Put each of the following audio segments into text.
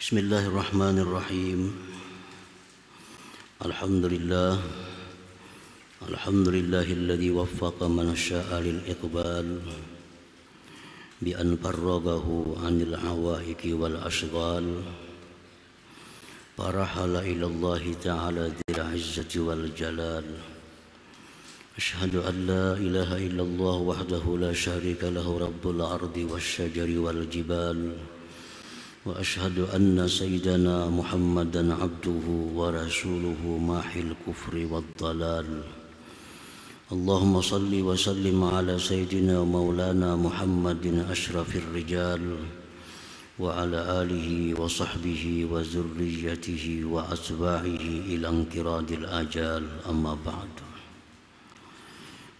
Bismillahirrahmanirrahim. Alhamdulillah. Alhamdulillahilladzi waffaqa man syaa lil iqbal bi an farragahu 'anil awaiqi wal ashghal. Farahala ila Allah ta'ala dzil 'izzati wal jalal. Asyhadu an la ilaha illallah wahdahu la syarika lahu rabbul ardi wasyajari wal jibal. وأشهد أن سيدنا محمدًا عبده ورسوله ماحي الكفر والضلال. اللهم صل وسلم على سيدنا مولانا محمد أشرف الرجال وعلى آله وصحبه وذريته وأتباعه إلى انقراض الآجال. أما بعد.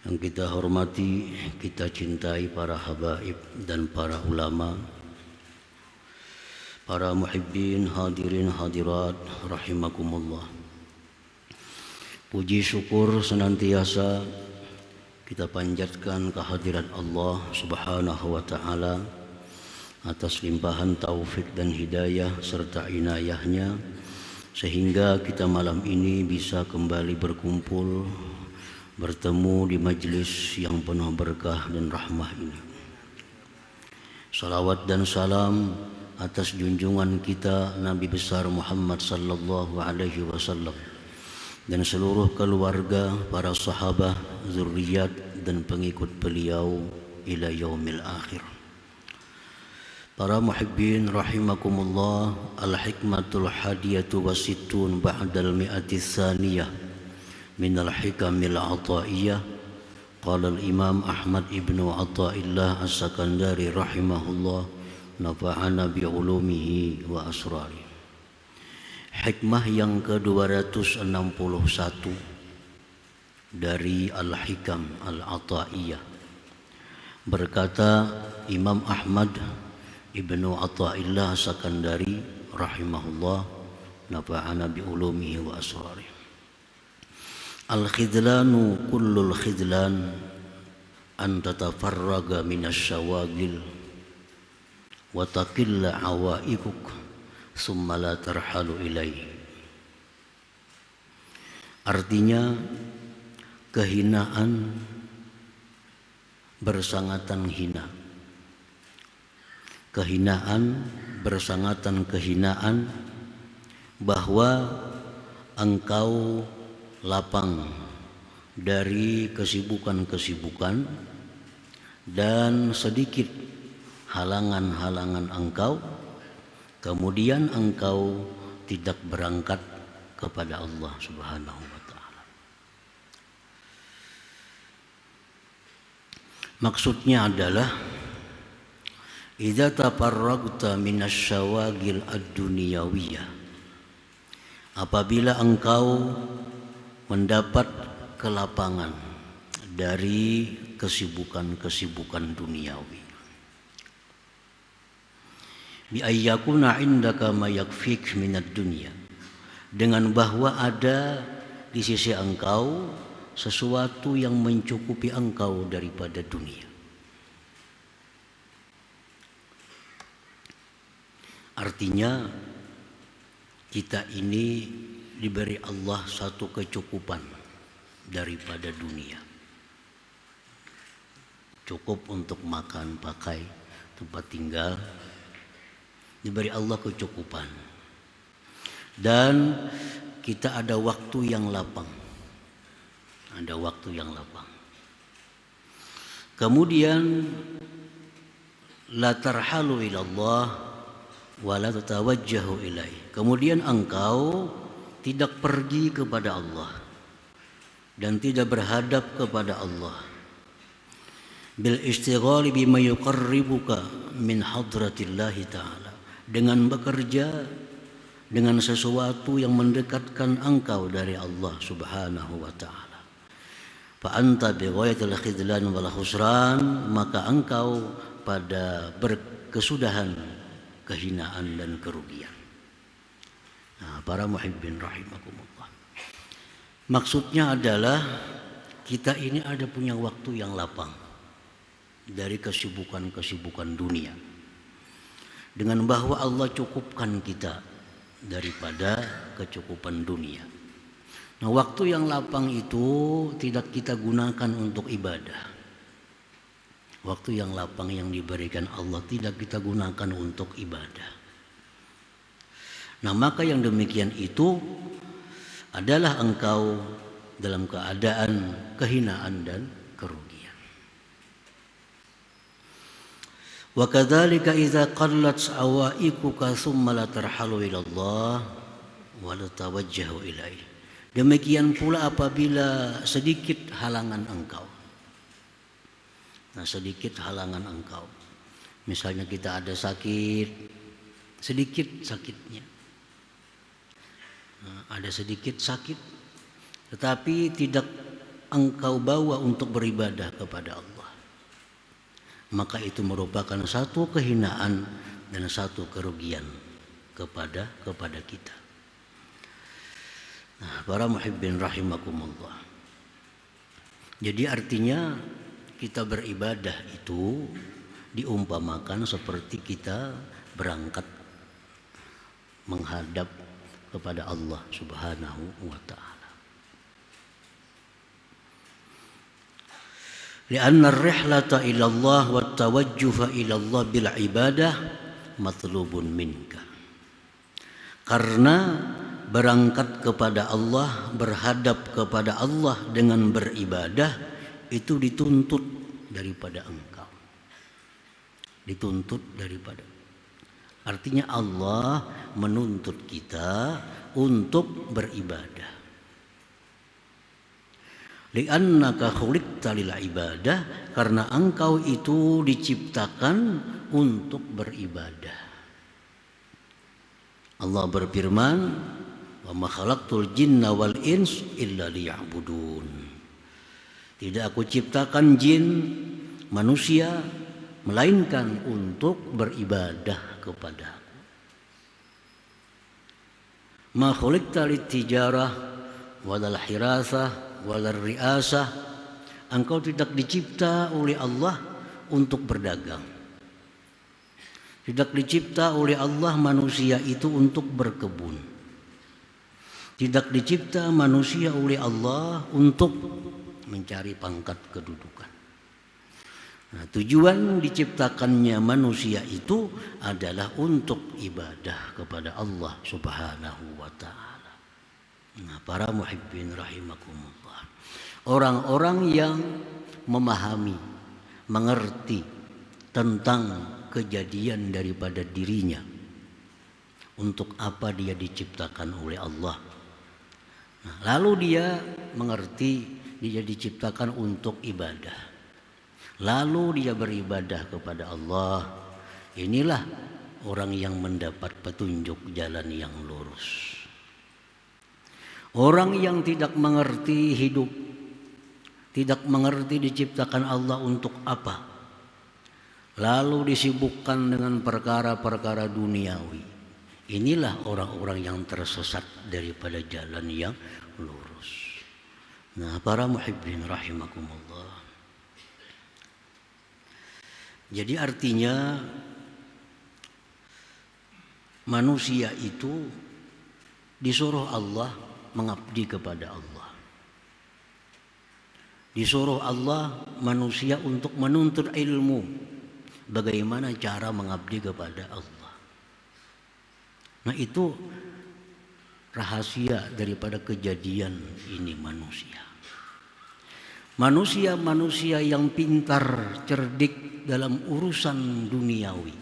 Yang kita hormati, kita cintai para habaib dan para ulama, para muhibbin, hadirin hadirat rahimakumullah. Puji syukur senantiasa kita panjatkan kehadirat Allah Subhanahu wa taala atas limpahan taufik dan hidayah serta inayahnya, sehingga kita malam ini bisa kembali berkumpul bertemu di majlis yang penuh berkah dan rahmah ini. Salawat dan salam atas junjungan kita Nabi besar Muhammad sallallahu alaihi wasallam dan seluruh keluarga, para sahabat, zuriat dan pengikut beliau ila yaumil akhir. Para muhibbin rahimakumullah, al-hikmatul hadiyatu wasittun ba'dal mi'ati tsaniyah minal hikamil ataiyah. Qala al-imam Ahmad ibnu Athaillah as-Sakandari rahimahullah, nafa'ana bi'ulumihi wa asrari. Hikmah yang ke-261 dari Al-Hikam Al-Ataiyah. Berkata Imam Ahmad ibnu Athaillah Sakandari rahimahullah, nafa'ana bi'ulumihi wa asrari. Al-khidlanu kullul khidlan an tatafarraga minasy syawagil wa taqilla awaikuk summa la tarhalu ilaihi. Artinya, kehinaan bersangatan hina. Kehinaan bersangatan kehinaan, bahwa engkau lapang dari kesibukan-kesibukan dan sedikit halangan-halangan engkau, kemudian engkau tidak berangkat kepada Allah Subhanahu wa taala. Maksudnya adalah idza tafarragta minasy syawagil ad-dunyawiyah, apabila engkau mendapat kelapangan dari kesibukan-kesibukan duniawi, bi ayyakuna indaka ma yakfik minad dunya, dengan bahwa ada di sisi engkau sesuatu yang mencukupi engkau daripada dunia. Artinya, kita ini diberi Allah satu kecukupan daripada dunia. Cukup untuk makan, pakai, tempat tinggal, diberi Allah kecukupan. Dan kita ada waktu yang lapang. Ada waktu yang lapang. Kemudian la tarhalu ilallah wa la tatawajjahu ilaih. Kemudian engkau tidak pergi kepada Allah dan tidak berhadap kepada Allah bil istighali bima yuqarribuka min hadratillahi ta'ala, dengan bekerja dengan sesuatu yang mendekatkan engkau dari Allah Subhanahu wa ta'ala. Fa anta bi ghayatil khidlan wal khusran, maka engkau pada berkesudahan, kehinaan dan kerugian. Nah, para muhibbin rahimakumullah, maksudnya adalah kita ini ada punya waktu yang lapang dari kesibukan-kesibukan dunia. dengan bahwa Allah cukupkan kita daripada kecukupan dunia. Nah, waktu yang lapang itu tidak kita gunakan untuk ibadah. Waktu yang lapang yang diberikan Allah tidak kita gunakan untuk ibadah. Nah, maka yang demikian itu adalah engkau dalam keadaan kehinaan dan kerugian. Wa kadzalika idza qallat awaikuka tsumma la tarhalu ila Allah wa la tawajjahu ilaihi. Demikian pula apabila sedikit halangan engkau. Nah, sedikit halangan engkau. Misalnya kita ada sakit, sedikit sakitnya. Nah, ada sedikit sakit, tetapi tidak engkau bawa untuk beribadah kepada Allah. Maka itu merupakan satu kehinaan dan satu kerugian kepada kita. Nah, para muhibbin rahimakumullah. Jadi artinya kita beribadah itu diumpamakan seperti kita berangkat menghadap kepada Allah Subhanahu wa ta'ala. Lianna ar-rihlata ila Allah wa tawajjuha ila Allah bil ibadah matlubun minka. Karena berangkat kepada Allah, berhadap kepada Allah dengan beribadah itu dituntut daripada engkau. Dituntut daripada. Artinya Allah menuntut kita untuk beribadah. Li'annaka khuliqta lil ibadah, karena engkau itu diciptakan untuk beribadah. Allah berfirman, "Wa ma khalaqtul jinna wal ins illa liya'budun." Tidak aku ciptakan jin, manusia, melainkan untuk beribadah kepadaku. Ma khuliqta lit-tijarah walal hirasah walal riasah. Engkau tidak dicipta oleh Allah untuk berdagang. Tidak dicipta oleh Allah manusia itu untuk berkebun. Tidak dicipta manusia oleh Allah untuk mencari pangkat kedudukan. Nah, tujuan diciptakannya manusia itu adalah untuk ibadah kepada Allah Subhanahu wa ta'ala. Nah, para muhibbin rahimakumullah, orang-orang yang memahami, mengerti tentang kejadian daripada dirinya, untuk apa dia diciptakan oleh Allah. Nah, lalu dia mengerti dia diciptakan untuk ibadah. Lalu dia beribadah kepada Allah. Inilah orang yang mendapat petunjuk jalan yang lurus. Orang yang tidak mengerti hidup, tidak mengerti diciptakan Allah untuk apa, lalu disibukkan dengan perkara-perkara duniawi. Inilah orang-orang yang tersesat daripada jalan yang lurus. Nah, para muhibbin rahimakumullah. Jadi artinya manusia itu disuruh Allah mengabdi kepada Allah. Disuruh Allah manusia untuk menuntut ilmu bagaimana cara mengabdi kepada Allah. Nah, itu rahasia daripada kejadian ini manusia. Manusia-manusia yang pintar, cerdik dalam urusan duniawi,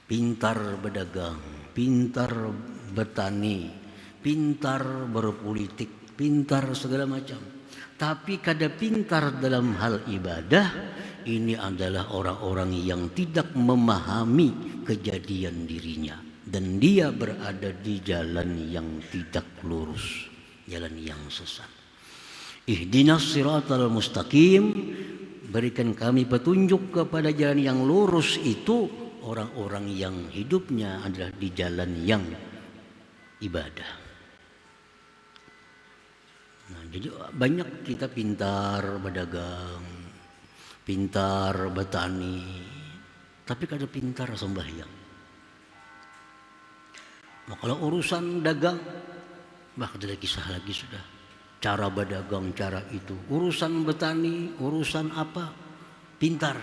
pintar berdagang, pintar bertani, pintar berpolitik, pintar segala macam. Tapi kada pintar dalam hal ibadah, ini adalah orang-orang yang tidak memahami kejadian dirinya. Dan dia berada di jalan yang tidak lurus, jalan yang sesat. Ihdinas siratal mustaqim, berikan kami petunjuk kepada jalan yang lurus itu orang-orang yang hidupnya adalah di jalan yang ibadah. Nah, jadi banyak kita pintar berdagang, pintar bertani, tapi kada pintar sembahyang. Nah, kalau urusan dagang, ada kisah lagi sudah. Cara berdagang, cara itu. Urusan bertani, urusan apa, pintar.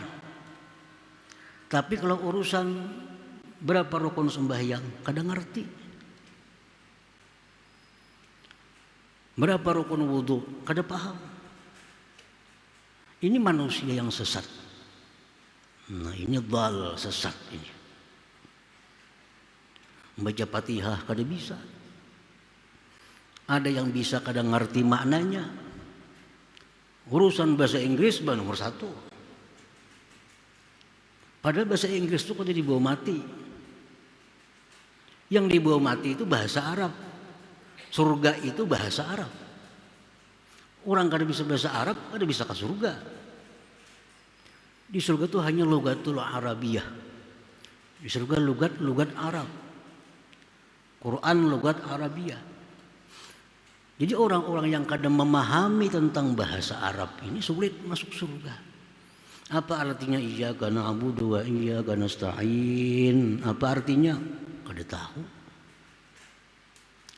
Tapi kalau urusan berapa rukun sembahyang, kadang ngerti. Berapa rukun wudhu, kada paham. Ini manusia yang sesat. Nah, ini dhal, sesat ini. Baca Fatihah kada bisa. Ada yang bisa kadang ngerti maknanya. Urusan bahasa Inggris nomor 1. Padahal bahasa Inggris itu kada dibawa mati. Yang dibawa mati itu bahasa Arab. Surga itu bahasa Arab. Orang kada bisa bahasa Arab, kada bisa ke surga. Di surga itu hanya lugatul Arabiyah. Di surga lugat Arab. Quran lugat Arabiyah. Jadi orang-orang yang kadang memahami tentang bahasa Arab ini sulit masuk surga. Apa artinya iyyaka na'budu wa iyyaka nasta'in? Apa artinya? Kada tahu.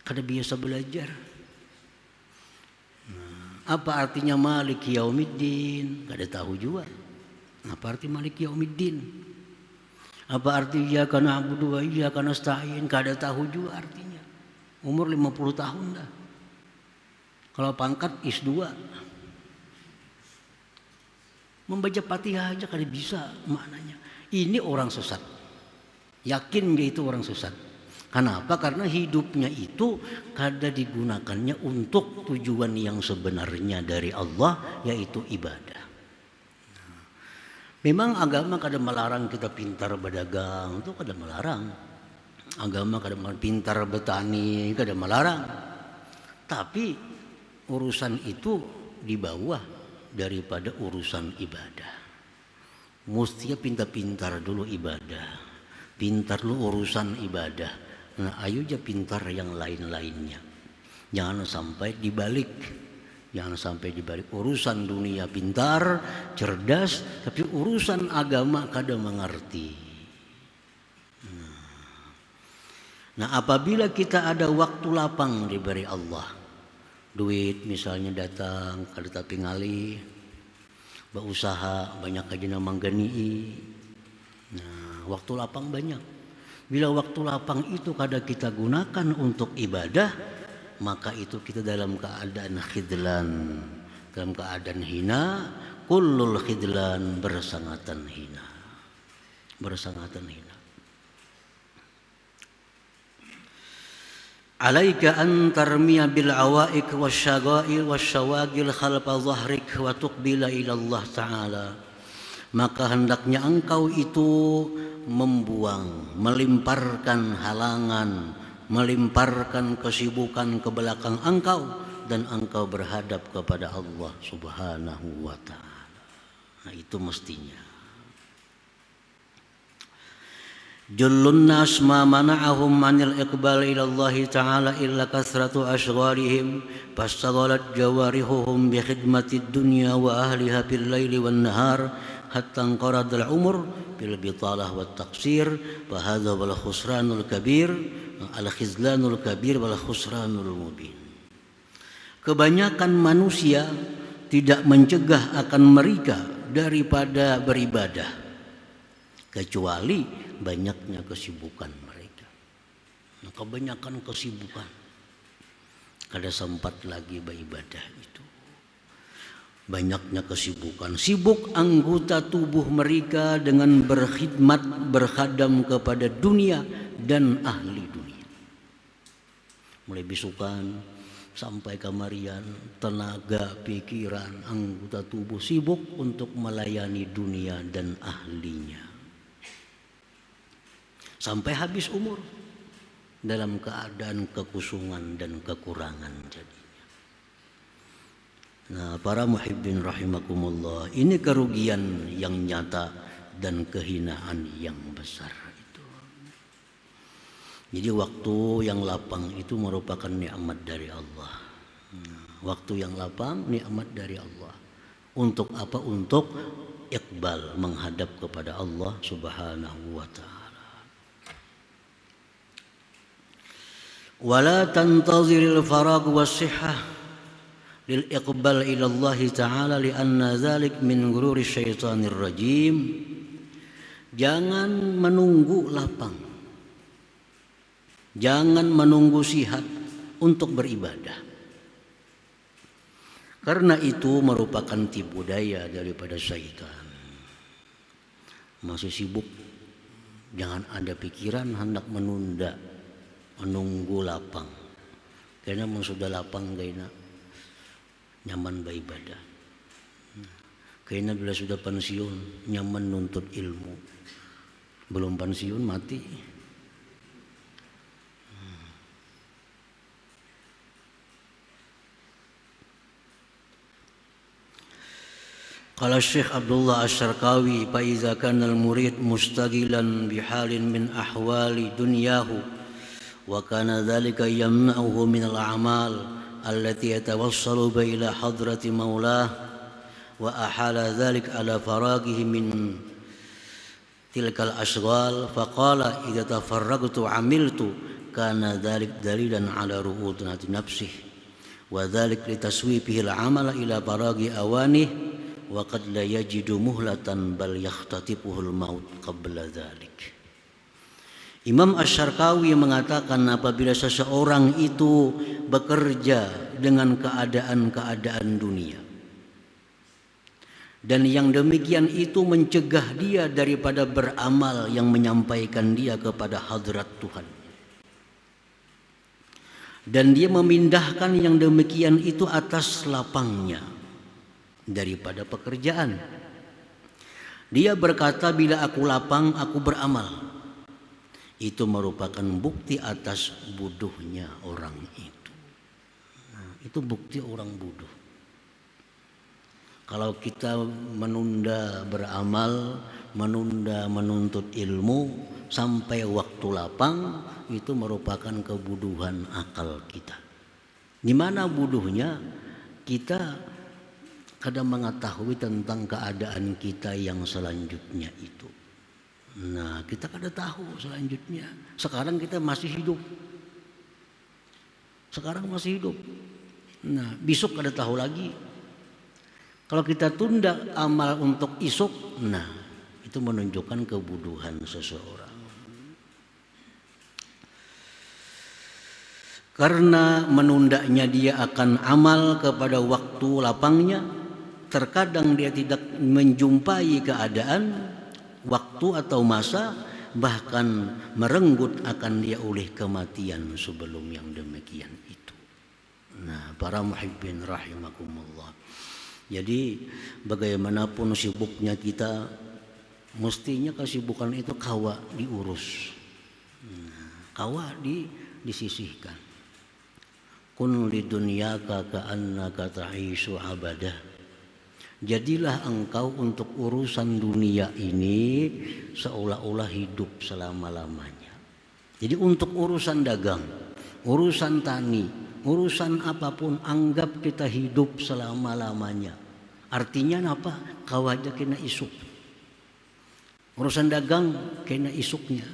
Kada biasa belajar. Apa artinya Malik Yaumiddin? Kada tahu juga. Apa arti Malik Yaumiddin? Apa arti iyyaka na'budu wa iyyaka nasta'in? Kada tahu juga artinya. Umur 50 tahun dah. Kalau pangkat IS2. Membaca Fatihah aja kada bisa maknanya. Ini orang sesat. Yakin dia itu orang sesat. Kenapa? Karena hidupnya itu kada digunakannya untuk tujuan yang sebenarnya dari Allah, yaitu ibadah. Memang agama kada melarang kita pintar berdagang, itu kada melarang. Agama kada melarang pintar bertani, kada melarang. Tapi urusan itu di bawah daripada urusan ibadah. Mestinya pintar-pintar dulu ibadah. Pintar dulu urusan ibadah. Nah, ayo aja pintar yang lain-lainnya. Jangan sampai dibalik. Jangan sampai dibalik. Urusan dunia pintar, cerdas, tapi urusan agama kada mengerti. Nah, apabila kita ada waktu lapang diberi Allah, duit misalnya datang, kada tapi ngalih, berusaha banyak aja manggani. Nah, waktu lapang banyak. Bila waktu lapang itu kada kita gunakan untuk ibadah, maka itu kita dalam keadaan khidlan, dalam keadaan hina. Kullul khidlan, bersangatan hina. Bersangatan hina. Alaika an tarmiya bil awaik wasyaga'il wasyawagil khalfa dhahrik wa tuqbila ila Allah Ta'ala. Maka hendaknya engkau itu membuang, melimparkan halangan, melimparkan kesibukan ke belakang engkau, dan engkau berhadap kepada Allah Subhanahu wa Ta'ala. Nah, itu mestinya. Jullun nas ma mana'ahum anil iqbal ila Allah Ta'ala illa kathratu ashghalihim fastaghalat jawarihuhum bi khidmatid dunya wa ahliha bil laili wan nahar hatta anqarad al umur bil bitalah wat taqsir wa hadha wal khusranul kabir al khizlanul kabir wal khusranul mubin. Kebanyakan manusia tidak mencegah akan mereka daripada beribadah kecuali banyaknya kesibukan mereka. Nah, kebanyakan kesibukan, kada sempat lagi beribadah itu. Banyaknya kesibukan, sibuk anggota tubuh mereka dengan berkhidmat, berkhadam kepada dunia dan ahli dunia. Mulai besukan sampai kamarian, tenaga, pikiran, anggota tubuh sibuk untuk melayani dunia dan ahlinya. Sampai habis umur dalam keadaan kekusungan dan kekurangan jadinya. Nah, para muhibbin rahimakumullah, ini kerugian yang nyata dan kehinaan yang besar itu. Jadi waktu yang lapang itu merupakan nikmat dari Allah. Waktu yang lapang nikmat dari Allah. Untuk apa? Untuk iqbal, menghadap kepada Allah Subhanahu wa Ta'ala. Wala tantaziril farag was-sihhah lil iqbal ila Allah Ta'ala lianna dzalik min ghururi syaitanir rajim. Jangan menunggu lapang, jangan menunggu sihat untuk beribadah, karena itu merupakan tipu daya daripada syaitan. Masih sibuk, jangan ada pikiran hendak menunda, menunggu lapang. Karena sudah lapang, kayaknya nyaman beribadah. Kayaknya bila sudah pensiun, nyaman nuntut ilmu. Belum pensiun mati. Qala Syekh Abdullah Asy-Syarqawi, fa iza kana al-murid mustaqilan bihalin min ahwali dunyahu wa kana dzalika yamna'uhu min al-a'mal allati yatawassalu bi ila hadrati maulah wa ahala dzalik ala faraghihi min tilkal asghal faqala idza tafarragtu amiltu kana dzalik dalilan ala ru'utunati nafsihi wa dzalik litaswifihi al-amala ila faraghi awanihi wa qad la yajidu muhlatan bal yakhtatibuhul maut qabla dzalik. Imam Asy-Syarqawi mengatakan apabila seseorang itu bekerja dengan keadaan-keadaan dunia dan yang demikian itu mencegah dia daripada beramal yang menyampaikan dia kepada hadrat Tuhan, dan dia memindahkan yang demikian itu atas lapangnya daripada pekerjaan. Dia berkata, bila aku lapang aku beramal. Itu merupakan bukti atas bodohnya orang itu. Nah, itu bukti orang bodoh. Kalau kita menunda beramal, menunda menuntut ilmu sampai waktu lapang, itu merupakan kebodohan akal kita. Di mana bodohnya? Kita kadang mengetahui tentang keadaan kita yang selanjutnya itu. Nah, kita kadang tahu selanjutnya. Sekarang kita masih hidup. Sekarang masih hidup. Nah, besok kada tahu lagi. Kalau kita tunda amal untuk esok, nah itu menunjukkan kebodohan seseorang. Karena menundanya dia akan amal kepada waktu lapangnya, terkadang dia tidak menjumpai keadaan, waktu atau masa, bahkan merenggut akan dia oleh kematian sebelum yang demikian itu. Nah, para muhibbin rahimakumullah. Jadi bagaimanapun sibuknya kita, mestinya kesibukan itu kawa diurus, kawa disisihkan. Kun lidunyaka ka'annaka ta'ishu abadah. Jadilah engkau untuk urusan dunia ini seolah-olah hidup selama-lamanya. Jadi untuk urusan dagang, urusan tani, urusan apapun, anggap kita hidup selama-lamanya. Artinya apa? Kau aja kena isuk. Urusan dagang kena isuknya,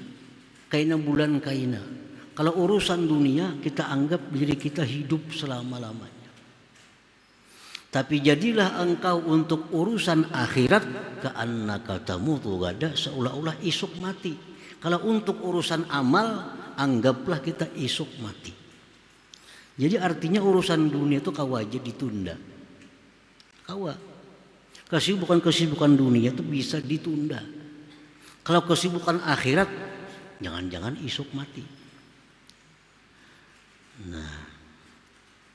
kena bulan kena. Kalau urusan dunia kita anggap diri kita hidup selama-lamanya. Tapi jadilah engkau untuk urusan akhirat ka'annaka tamutu gada, seolah-olah isuk mati. Kalau untuk urusan amal, anggaplah kita isuk mati. Jadi artinya urusan dunia itu kau aja ditunda. Kesibukan dunia itu bisa ditunda. Kalau kesibukan akhirat, jangan-jangan isuk mati. Nah,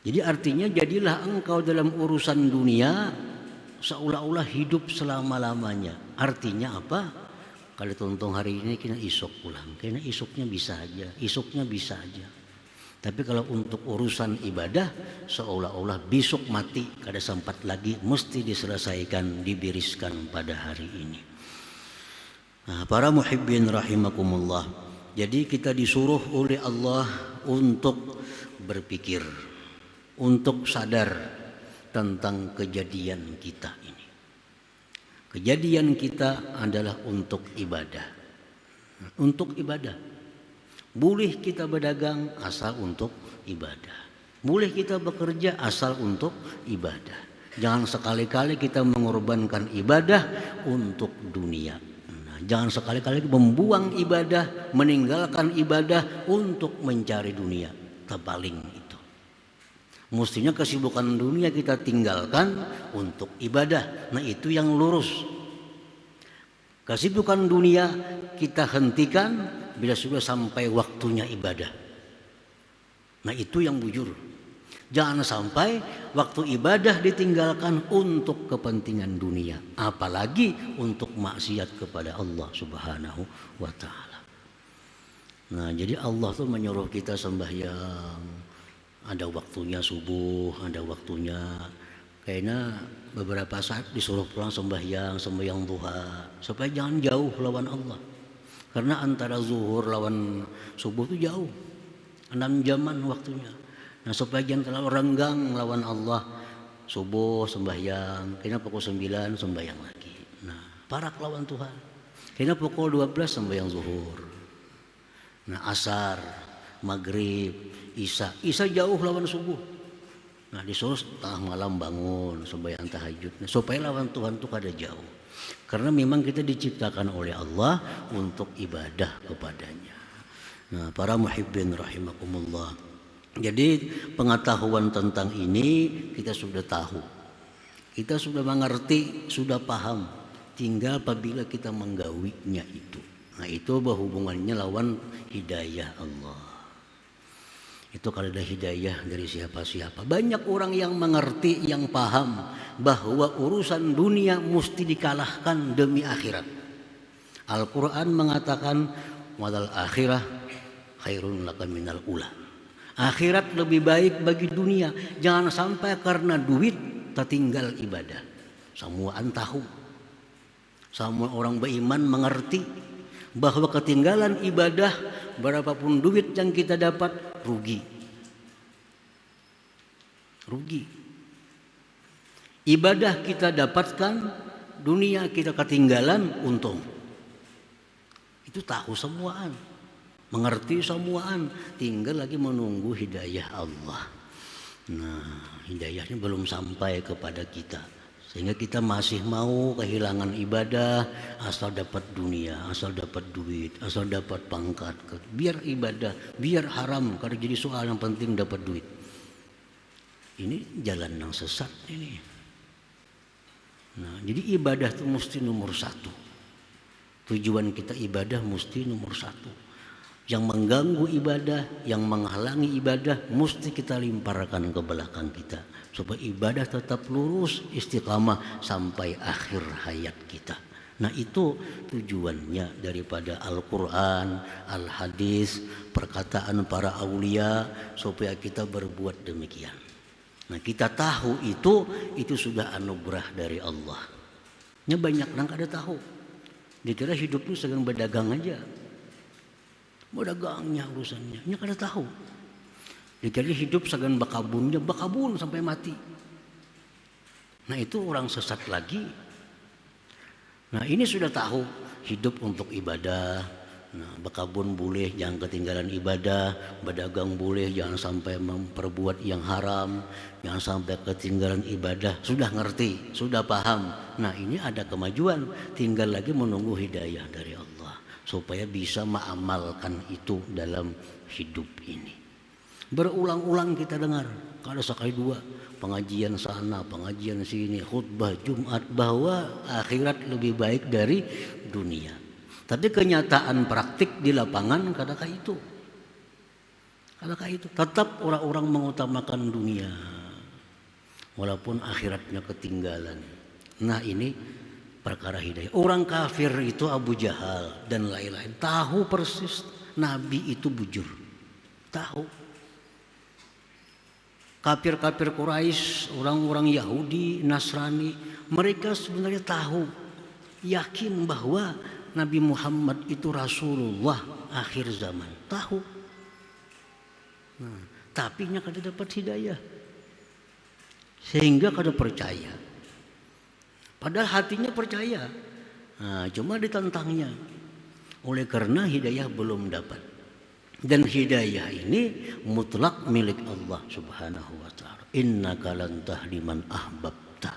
jadi artinya jadilah engkau dalam urusan dunia seolah-olah hidup selama-lamanya. Artinya apa? Kalau tonton hari ini kena isuk pulang, kena isuknya bisa aja. Tapi kalau untuk urusan ibadah seolah-olah besok mati, kada sempat lagi, mesti diselesaikan, dibereskan pada hari ini. Nah, para muhibbin rahimakumullah. Jadi kita disuruh oleh Allah untuk berpikir, untuk sadar tentang kejadian kita ini. Kejadian kita adalah untuk ibadah. Untuk ibadah. Boleh kita berdagang asal untuk ibadah. Boleh kita bekerja asal untuk ibadah. Jangan sekali-kali kita mengorbankan ibadah untuk dunia. Nah, jangan sekali-kali membuang ibadah, meninggalkan ibadah untuk mencari dunia. Terbalik itu. Mestinya kesibukan dunia kita tinggalkan untuk ibadah. Nah, itu yang lurus. Kesibukan dunia kita hentikan bila sudah sampai waktunya ibadah. Nah, itu yang bujur. Jangan sampai waktu ibadah ditinggalkan untuk kepentingan dunia, apalagi untuk maksiat kepada Allah Subhanahu wa taala. Nah, jadi Allah tuh menyuruh kita sembahyang. Ada waktunya subuh, ada waktunya. Kayaknya beberapa saat disuruh pulang sembahyang duha, supaya jangan jauh lawan Allah. Karena antara zuhur lawan subuh itu jauh. 6 jaman waktunya. Nah, supaya jangan terlalu renggang lawan Allah. Subuh sembahyang, kayaknya pukul 9 sembahyang lagi. Nah, parak lawan Tuhan. Kayaknya pukul 12 sembahyang zuhur. Nah, asar, maghrib, isya. Isya jauh lawan subuh. Nah, disuruh tengah malam bangun sembahyang tahajud. Nah, supaya lawan Tuhan itu kada jauh. Karena memang kita diciptakan oleh Allah untuk ibadah kepadanya. Nah, para muhibbin rahimakumullah. Jadi pengetahuan tentang ini kita sudah tahu, kita sudah mengerti, sudah paham. Tinggal apabila kita menggawinya itu. Nah, itu berhubungannya lawan hidayah Allah. Itu kalau ada hidayah dari siapa-siapa. Banyak orang yang mengerti, yang paham bahwa urusan dunia mesti dikalahkan demi akhirat. Al-Quran mengatakan walal akhirah khairun laka minal ula. Akhirat lebih baik bagi dunia. Jangan sampai karena duit tertinggal ibadah. Semuaan tahu. Semua orang beriman mengerti bahwa ketinggalan ibadah berapapun duit yang kita dapat rugi. Rugi. Ibadah kita dapatkan, dunia kita ketinggalan, untung. Itu tahu semuaan. Mengerti semuaan, tinggal lagi menunggu hidayah Allah. Nah, hidayahnya belum sampai kepada kita, sehingga kita masih mau kehilangan ibadah asal dapat dunia, asal dapat duit, asal dapat pangkat. Biar ibadah, biar haram, karena jadi soal yang penting dapat duit. Ini jalan yang sesat ini. Nah, jadi ibadah itu mesti nomor satu. Tujuan kita ibadah mesti nomor satu. Yang mengganggu ibadah, yang menghalangi ibadah mesti kita limparkan ke belakang kita, supaya ibadah tetap lurus istiqamah sampai akhir hayat kita. Nah, itu tujuannya daripada Al-Quran, Al-Hadis, perkataan para aulia, supaya kita berbuat demikian. Nah, kita tahu itu sudah anugerah dari Allah. Nya banyak orang kada tahu. Dikira hidup itu sedang berdagang aja. Mau dagangnya urusannya, nya kada tahu. Dikira hidup segan bakabun sampai mati. Nah, itu orang sesat lagi. Nah, ini sudah tahu hidup untuk ibadah. Nah, bakabun boleh, jangan ketinggalan ibadah. Berdagang boleh, jangan sampai memperbuat yang haram. Jangan sampai ketinggalan ibadah. Sudah ngerti, sudah paham. Nah, ini ada kemajuan. Tinggal lagi menunggu hidayah dari Allah, supaya bisa mengamalkan itu dalam hidup ini. Berulang-ulang kita dengar, kada sekali dua, pengajian sana, pengajian sini, khutbah Jumat, bahwa akhirat lebih baik dari dunia. Tapi kenyataan praktik di lapangan kadang itu. Tetap orang-orang mengutamakan dunia, walaupun akhiratnya ketinggalan. Nah, ini perkara hidayah. Orang kafir itu Abu Jahal dan lain-lain tahu persis Nabi itu bujur. Tahu. Kafir-kafir Quraisy, orang-orang Yahudi, Nasrani, mereka sebenarnya tahu, yakin bahwa Nabi Muhammad itu Rasulullah akhir zaman. Tahu. Nah, tapi nya kada dapat hidayah. Sehingga kada percaya. Padahal hatinya percaya. Nah, cuma ditentangnya. Oleh karena hidayah belum dapat. Dan hidayah ini mutlak milik Allah Subhanahu wa taala. Innaka lan tahdi man ahbabta.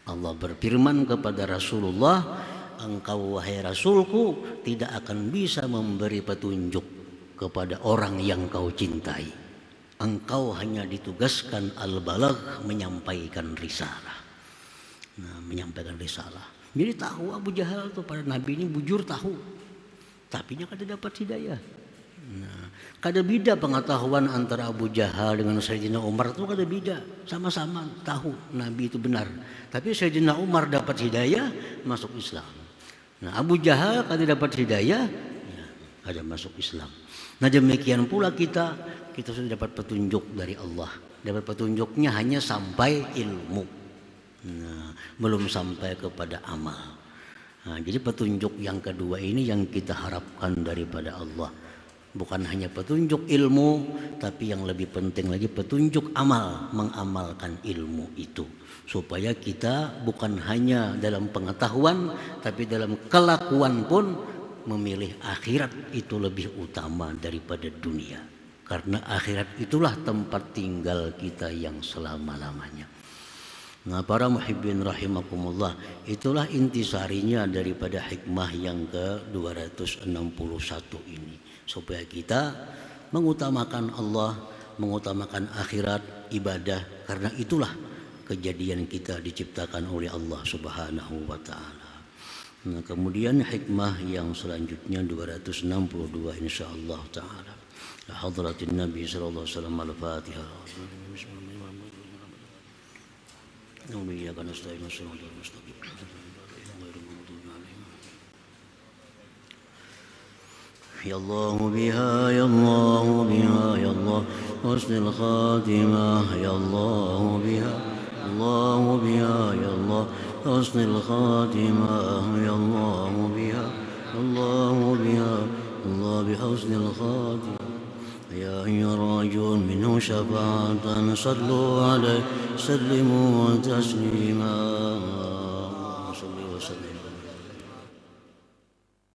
Allah berfirman kepada Rasulullah, engkau wahai Rasulku tidak akan bisa memberi petunjuk kepada orang yang kau cintai. Engkau hanya ditugaskan al-balagh, menyampaikan risalah. Nah, menyampaikan risalah. Jadi tahu Abu Jahal tuh pada Nabi ini bujur tahu. Tapi nya kada dapat hidayah. Nah, kada beda pengetahuan antara Abu Jahal dengan Sayyidina Umar itu kada beda, sama-sama tahu Nabi itu benar. Tapi Sayyidina Umar dapat hidayah masuk Islam. Nah, Abu Jahal kada dapat hidayah, ya, kada masuk Islam. Nah, demikian pula kita sudah dapat petunjuk dari Allah. Dapat petunjuknya hanya sampai ilmu. Nah, belum sampai kepada amal. Nah, jadi petunjuk yang kedua ini yang kita harapkan daripada Allah. Bukan hanya petunjuk ilmu, tapi yang lebih penting lagi petunjuk amal, mengamalkan ilmu itu. Supaya kita bukan hanya dalam pengetahuan, tapi dalam kelakuan pun memilih akhirat itu lebih utama daripada dunia. Karena akhirat itulah tempat tinggal kita yang selama-lamanya. Nah, para muhibbin rahimakumullah, itulah intisarinya daripada hikmah yang ke-261 ini. Supaya kita mengutamakan Allah, mengutamakan akhirat, ibadah, karena itulah kejadian kita diciptakan oleh Allah Subhanahu wa taala. Nah, kemudian hikmah yang selanjutnya 262 insyaallah taala. Hadratin Nabi sallallahu alaihi wasallam al-Fatihah. يا الله بها يا الله بها يا الله حسن الخاتمة يا الله بها الله بها يا الله حسن الخاتمة يا الله بها الله بها الله بحسن الخاتمة يا أيها الراجون منه شفاعة صلوا عليه سلموا تسليما صلوا وسلموا